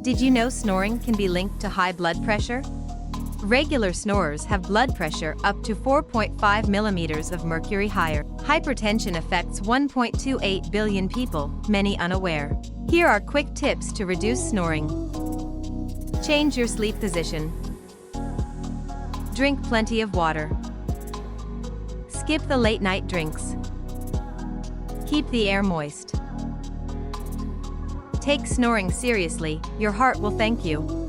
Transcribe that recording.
Did you know snoring can be linked to high blood pressure? Regular snorers have blood pressure up to 4.5 millimeters of mercury higher. Hypertension affects 1.28 billion people, many unaware. Here are quick tips to reduce snoring. Change your sleep position. Drink plenty of water. Skip the late-night drinks. Keep the air moist. Take snoring seriously, your heart will thank you.